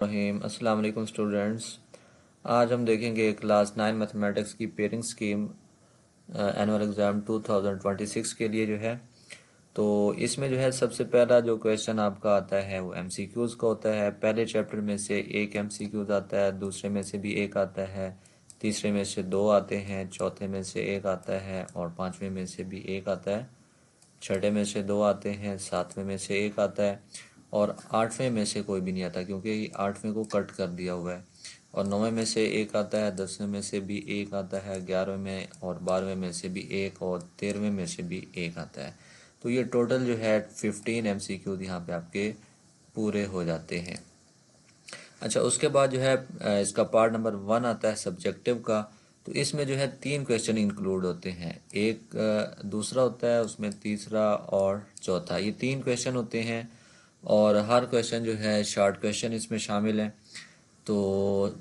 रहीम अस्सलाम वालेकुम स्टूडेंट्स। आज हम देखेंगे क्लास 9 मैथमेटिक्स की पेयरिंग स्कीम एनुअल एग्ज़ाम 2026 के लिए जो है। तो इसमें जो है सबसे पहला जो क्वेश्चन आपका आता है वो एमसीक्यूज़ का होता है। पहले चैप्टर में से एक एमसीक्यूज़ आता है, दूसरे में से भी एक आता है, तीसरे में से दो आते हैं, चौथे में से एक आता है और पाँचवें में से भी एक आता है, छठे में से दो आते हैं, सातवें में से एक आता है और आठवें में से कोई भी नहीं आता क्योंकि आठवें को कट कर दिया हुआ है। और नौवें में से एक आता है, 10वें में से भी एक आता है, 11वें में और 12वें में से भी एक और 13वें में से भी एक आता है। तो ये टोटल जो है 15 MCQ यहाँ पे आपके पूरे हो जाते हैं। अच्छा, उसके बाद जो है इसका पार्ट नंबर 1 आता है सब्जेक्टिव का। तो इसमें जो है 3 क्वेश्चन इंक्लूड होते हैं, एक दूसरा होता है, उसमें तीसरा और चौथा, ये 3 क्वेश्चन होते हैं और हर क्वेश्चन जो है शॉर्ट क्वेश्चन इसमें शामिल है। तो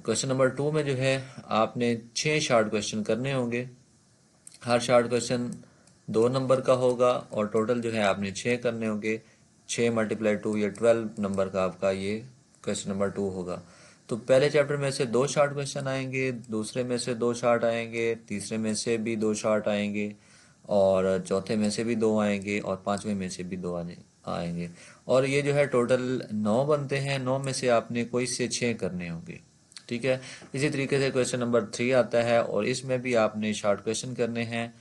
क्वेश्चन नंबर 2 में जो है आपने 6 शॉर्ट क्वेश्चन करने होंगे। हर शॉर्ट क्वेश्चन 2 नंबर का होगा और टोटल जो है आपने 6 करने होंगे। 6 × 2 ये 12 नंबर का आपका ये क्वेश्चन नंबर 2 होगा। तो पहले चैप्टर में से 2 शॉर्ट क्वेश्चन आएंगे, दूसरे में से 2 शॉर्ट आएंगे, तीसरे में से भी 2 शॉर्ट आएंगे और चौथे में से भी 2 आएंगे और पांचवें में से भी 2 आएंगे। और ये जो है टोटल 9 बनते हैं। 9 में से आपने कोई से 6 करने होंगे, ठीक है। इसी तरीके से क्वेश्चन नंबर 3 आता है और इसमें भी आपने शॉर्ट क्वेश्चन करने हैं।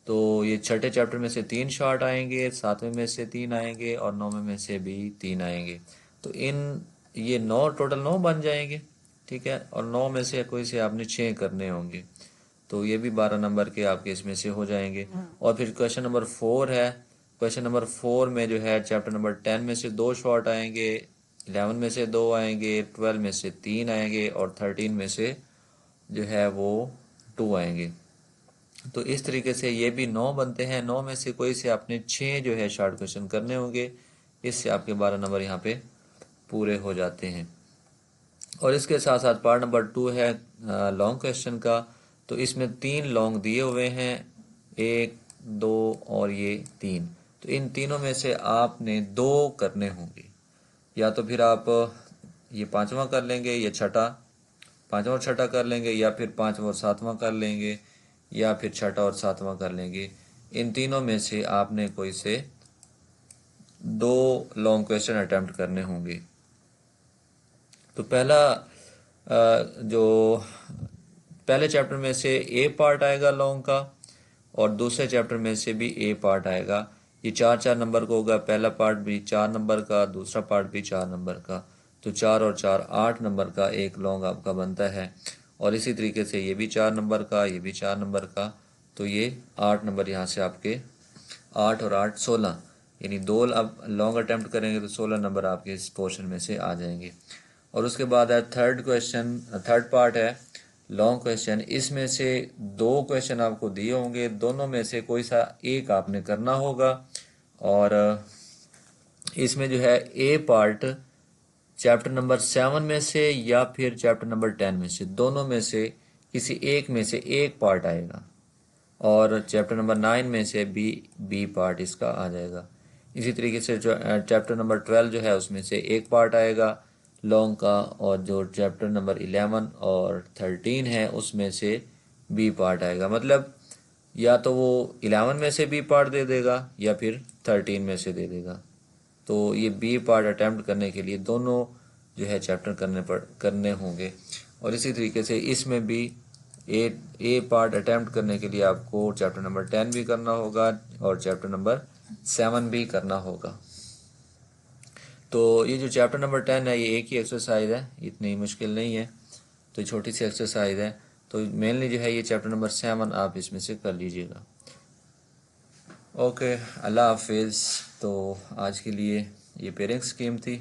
तो ये छठे चैप्टर में से 3 शॉर्ट आएंगे, सातवें में से 3 आएंगे और नौवें में से भी 3 आएंगे। तो ये 9 टोटल 9 बन जाएंगे, ठीक है। और 9 में से कोई से आपने 6 करने होंगे, तो ये भी 12 नंबर के आपके इसमें से हो जाएंगे। और फिर क्वेश्चन नंबर 4 है। क्वेश्चन नंबर 4 में जो है चैप्टर नंबर 10 में से 2 शॉर्ट आएंगे, 11 में से 2 आएंगे, 12 में से 3 आएंगे और 13 में से जो है वो 2 आएंगे। तो इस तरीके से ये भी 9 बनते हैं। 9 में से कोई से आपने 6 जो है शॉर्ट क्वेश्चन करने होंगे, इससे आपके 12 नंबर यहाँ पे पूरे हो जाते हैं। और इसके साथ साथ पार्ट नंबर 2 है लॉन्ग क्वेश्चन का। तो इसमें 3 लॉन्ग दिए हुए हैं, 1, 2 और ये 3। तो इन तीनों में से आपने 2 करने होंगे, या तो फिर आप ये पांचवा कर लेंगे, ये छठा, पांचवा और छठा कर लेंगे, या फिर पांचवा और सातवां कर लेंगे, या फिर छठा और सातवां कर लेंगे। इन तीनों में से आपने कोई से 2 लॉन्ग क्वेश्चन अटेम्प्ट करने होंगे। तो जो पहले चैप्टर में से ए पार्ट आएगा लॉन्ग का और दूसरे चैप्टर में से भी ए पार्ट आएगा। ये 4-4 नंबर का होगा, पहला पार्ट भी 4 नंबर का, दूसरा पार्ट भी 4 नंबर का। तो 4 और 4 8 नंबर का एक लॉन्ग आपका बनता है। और इसी तरीके से ये भी 4 नंबर का, ये भी 4 नंबर का। तो ये 8 नंबर यहाँ से आपके 8 और 8 16, यानी 2 अब लॉन्ग अटेम्प्ट करेंगे तो 16 नंबर आपके इस पोर्शन में से आ जाएंगे। और उसके बाद है थर्ड पार्ट है लॉन्ग क्वेश्चन। इसमें से 2 क्वेश्चन आपको दिए होंगे, दोनों में से कोई सा एक आपने करना होगा। और इसमें जो है ए पार्ट चैप्टर नंबर 7 में से या फिर चैप्टर नंबर 10 में से, दोनों में से किसी एक में से एक पार्ट आएगा। और चैप्टर नंबर 9 में से बी पार्ट इसका आ जाएगा। इसी तरीके से जो चैप्टर नंबर 12 जो है उसमें से एक पार्ट आएगा लॉन्ग का, और जो चैप्टर नंबर 11 और 13 है उसमें से बी पार्ट आएगा। मतलब या तो वो 11 में से बी पार्ट दे देगा या फिर 13 में से दे देगा। तो ये बी पार्ट अटेम्प्ट करने के लिए दोनों जो है चैप्टर करने होंगे। और इसी तरीके से इसमें भी ए पार्ट अटेम्प्ट करने के लिए आपको चैप्टर नंबर 10 भी करना होगा और चैप्टर नंबर 7 भी करना होगा। तो ये जो चैप्टर नंबर 10 है ये एक ही एक्सरसाइज है, इतनी मुश्किल नहीं है, तो छोटी सी एक्सरसाइज है। तो मेनली जो है ये चैप्टर नंबर 7 आप इसमें से कर लीजिएगा। ओके, अल्लाह हाफिज़। तो आज के लिए ये पेयरिंग स्कीम थी।